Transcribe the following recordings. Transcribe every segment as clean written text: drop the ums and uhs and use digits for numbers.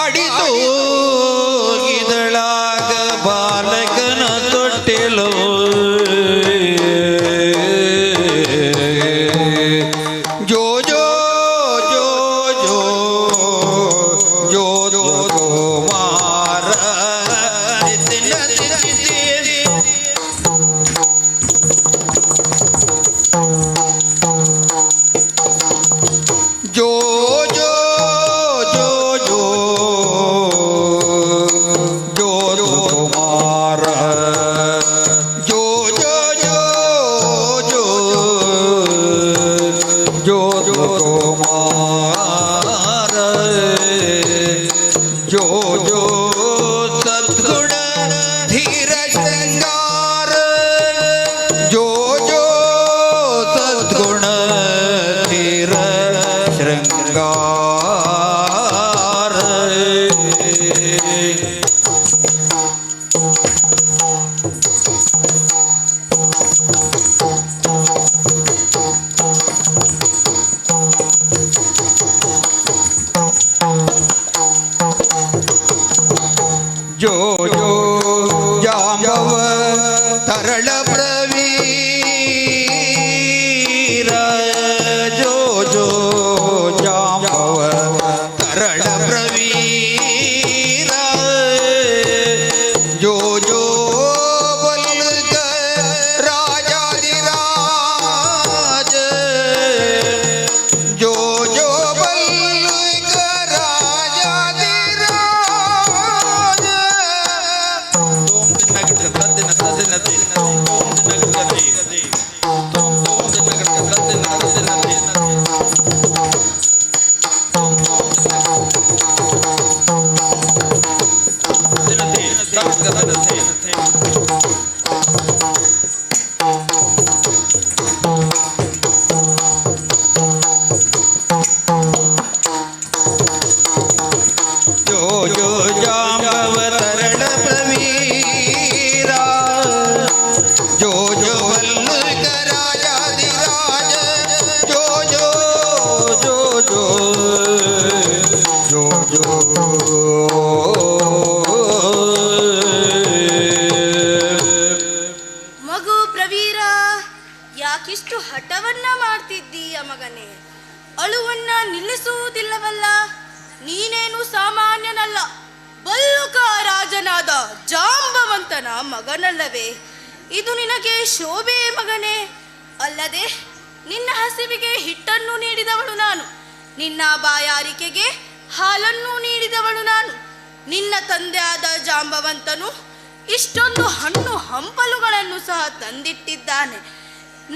ಆಡಿತು ಇದಳಾಗ ಬಾಲಕನ ತೊಟ್ಟಿಲು ಜೋ ಜೋ ಜೋ ಜೋ ಜೋ ಜೋ ಮಾರ ಜೋ ಜೋ ಜೋ ಜೋ ಜೋ ಜೋ ಮಾರ ಜೋ ಜೋ ಜೋ ಜೋ ಜೋ ಜೋ ಮಾರ ಜೋ ಜೋ ಸದ್ಗುಣ ಧೀರ ಶೃಂಗಾರ ಜೋ ಜೋ ಸದ್ಗುಣ ಧೀರ ಶೃಂಗಾರ ಜೋ ಜೋ ಜಾಂಬವ ತರಳ ಪ್ರವೀರ ಜೋ ಜೋ ಜಾಂಬವ ತರಳ ಪ್ರವೀರ ಜೋ ಜೋ ಬಲ್ಗ ರಾಜಾದಿರಾಜ ಜೋ ಜೋ ಬಲ್ಗ ರಾಜಾದಿರಾಜ ಜೋ ಜೋ ಜಾಂಬವ ತರಳ ಪ್ರವೀರ ಜೋ ಜೋ ವಲ್ಲುಕ ರಾಜಾದಿರಾಜ ಜೋ ಜೋ ಜೋ ಜೋ ಜೋ ಜೋ ಮಗು ಪ್ರವೀರ, ಯಾಕಿಷ್ಟು ಹಠವನ್ನ ಮಾಡ್ತಿದ್ದೀಯ ಮಗನೇ? ಅಳುವನ್ನ ನಿಲ್ಲಿಸುವುದಿಲ್ಲವಲ್ಲ. ನೀನೇನು ಸಾಮಾನ್ಯನಲ್ಲ, ಬಲ್ಲುಕ ರಾಜನಾದ ಜಾಂಬವಂತನ ಮಗನಲ್ಲವೇ? ಇದು ನಿನಗೆ ಶೋಭೆ ಮಗನೇ. ಅಲ್ಲದೆ ನಿನ್ನ ಹಸಿವಿಗೆ ಹಿಟ್ಟನ್ನು ನೀಡಿದವಳು ನಾನು, ನಿನ್ನ ಬಾಯಾರಿಕೆಗೆ ಹಾಲನ್ನು ನೀಡಿದವಳು ನಾನು. ನಿನ್ನ ತಂದೆಯಾದ ಜಾಂಬವಂತನು ಇಷ್ಟೊಂದು ಹಣ್ಣು ಹಂಪಲುಗಳನ್ನು ಸಹ ತಂದಿಟ್ಟಿದ್ದಾನೆ.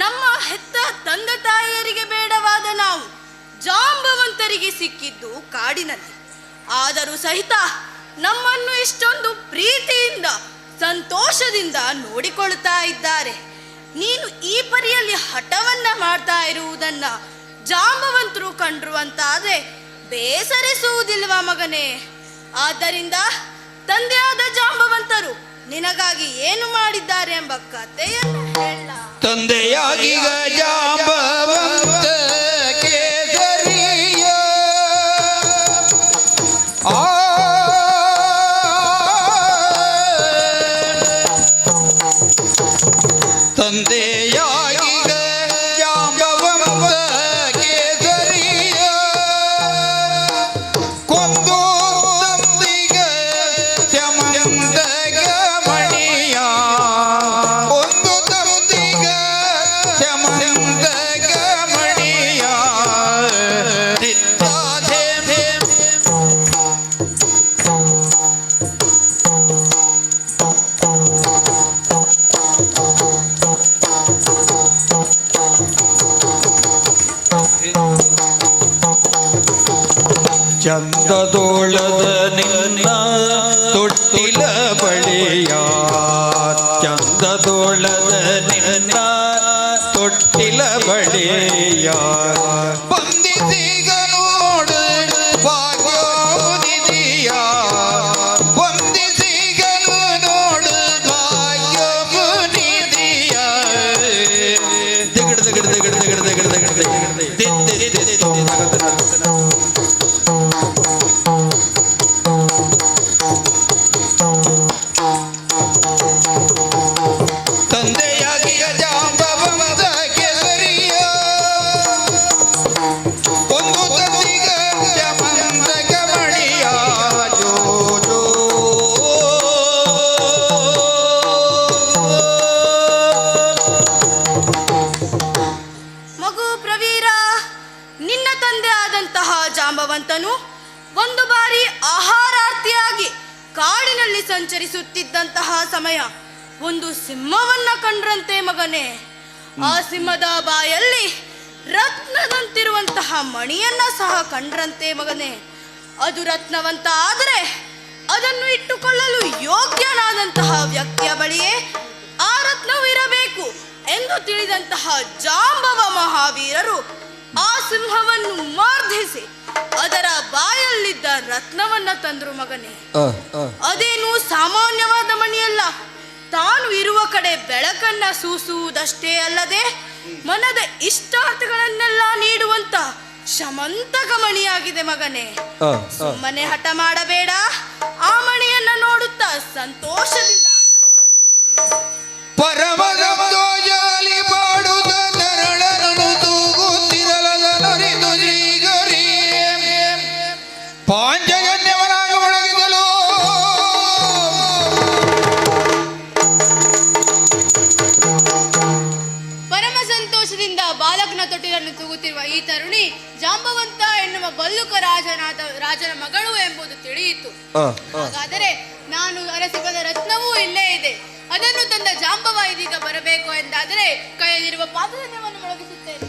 ನಮ್ಮ ಹೆತ್ತ ತಂದೆ ತಾಯಿಯರಿಗೆ ಬೇಡವಾದ ನಾವು ಜಾಂಬವಂತರಿಗೆ ಸಿಕ್ಕಿದ್ದು ಕಾಡಿನಲ್ಲಿ. ಆದರೂ ಸಹಿತ ನಮ್ಮನ್ನು ಇಷ್ಟೊಂದು ಪ್ರೀತಿಯಿಂದ ಸಂತೋಷದಿಂದ ನೋಡಿಕೊಳ್ತಾ ಇದ್ದಾರೆ. ನೀನು ಈ ಪರಿಯಲ್ಲಿ ಹಠವನ್ನ ಮಾಡ್ತಾ ಇರುವುದನ್ನ ಜಾಂಬವಂತರು ಕಂಡ್ರು ಅಂತಾದ್ರೆ ಬೇಸರಿಸುವುದಿಲ್ವಾ ಮಗನೇ? ಆದ್ದರಿಂದ ತಂದೆಯಾದ ಜಾಂಬವಂತರು ನಿನಗಾಗಿ ಏನು ಮಾಡಿದ್ದಾರೆ ಎಂಬ ಕಥೆಯನ್ನು ಹೇಳ. ತಂದೆಯಾಗಿ ಜಾಂಬವಂತ ಕೇಸರಿಯ ತಂದೆಯಾಗಿ ಜಾಂಬವಂತ ಕೇಸರಿಯ ಕೊಂದು ತಂದಿಗ ತ್ಯಮಂದಗ ಮಣಿಯ ಒಂದು ತಂದಿಗ ತ್ಯಮಂದಗ ಮಣಿಯ ಚಂದದೋಳದ ನಿನ್ನ ತೊಟ್ಟಿಲ ಬಳಿಯ ಚಂದದೋಳದ ನಿನ್ನ ತೊಟ್ಟಿಲ ಬಳಿಯ ಬಂದಿದ್ದೀಗ ನೋಡು ಭಾಗ್ಯೋನಿಧಿಯ ಬಂದಿದ್ದೀಗ ನೋಡು ಭಾಗ್ಯೋನಿಧಿಯ ದಿಗಡ ದಿಗಡ ದಿಗಡ ದಿಗಡ ದಿಗಡ ದಿಗಡ ದಿಗಡ ಆಹಾರಾರ್ಥಿಯಾಗಿ ಕಾಡಿನಲ್ಲಿ ಸಂಚರಿಸುತ್ತಿದ್ದಂತಹ ಸಮಯ ಒಂದು ಸಿಂಹವನ್ನ ಕಂಡ್ರಂತೆ ಮಗನೇ. ಆ ಸಿಂಹದ ಬಾಯಲ್ಲಿ ರತ್ನದಂತಿರುವಂತಹ ಮಣಿಯನ್ನ ಸಹ ಕಂಡ್ರಂತೆ ಮಗನೇ. ಅದು ರತ್ನವಂತ ಆದರೆ ಅದನ್ನು ಇಟ್ಟುಕೊಳ್ಳಲು ಯೋಗ್ಯನಾದಂತಹ ವ್ಯಕ್ತಿಯ ಬಳಿಯೇ ಆ ರತ್ನವು ಇರಬೇಕು ಎಂದು ತಿಳಿದಂತಹ ಜಾಂಬವ ಮಹಾವೀರರು ಆ ಸಿಂಹವನ್ನು ಮರ್ಧಿಸಿ ಅದರ ಬಾಯಲ್ಲಿದ್ದ ರತ್ನವನ್ನ ತಂದ್ರು ಮಗನೇ. ಅದೇನು ಸಾಮಾನ್ಯವಾದ ಮಣಿಯಲ್ಲ. ತಾನು ಇರುವ ಕಡೆ ಬೆಳಕನ್ನ ಸೂಸುವುದಷ್ಟೇ ಅಲ್ಲದೆ ಮನದ ಇಷ್ಟಾರ್ಥಗಳನ್ನೆಲ್ಲ ನೀಡುವಂತ ಶಮಂತಕ ಮಣಿಯಾಗಿದೆ ಮಗನೇ. ಸುಮ್ಮನೆ ಹಠ ಮಾಡಬೇಡ. ಆ ಮಣಿಯನ್ನ ನೋಡುತ್ತಾ ಸಂತೋಷದಿಂದ ಪರಮದೋಜಲಿ ಪಾಡುತ್ತ ತರಳನು ತೂಗುತ್ತಿರಲದ ನರಿದು ಶ್ರೀಗರಿ ಪಾಂಚಜನ್ಯವನಾಗಿ ಒಳಗಿದಲು ಪರಮ ಸಂತೋಷದಿಂದ ಬಾಲಕನ ತೊಟ್ಟಿಲನ್ನು ತೂಗುತ್ತಿರುವ ಈ ತರುಣಿ ಜಾಂಬವಂತ ಎನ್ನುವ ಬಲ್ಲುಕ ರಾಜನ ಮಗಳು ಎಂಬುದು ತಿಳಿಯಿತು. ಹಾಗಾದರೆ ನಾನು ಅರಸಿ ಬಂದ ರತ್ನವೂ ಇಲ್ಲೇ ಇದೆ. ಅದನ್ನು ತಂದ ಜಾಂಬವ ಇದೀಗ ಬರಬೇಕು ಎಂದಾದರೆ ಕೈಯಲ್ಲಿರುವ ಪಾತ್ರವನ್ನು ಮೊಳಗಿಸುತ್ತೇನೆ.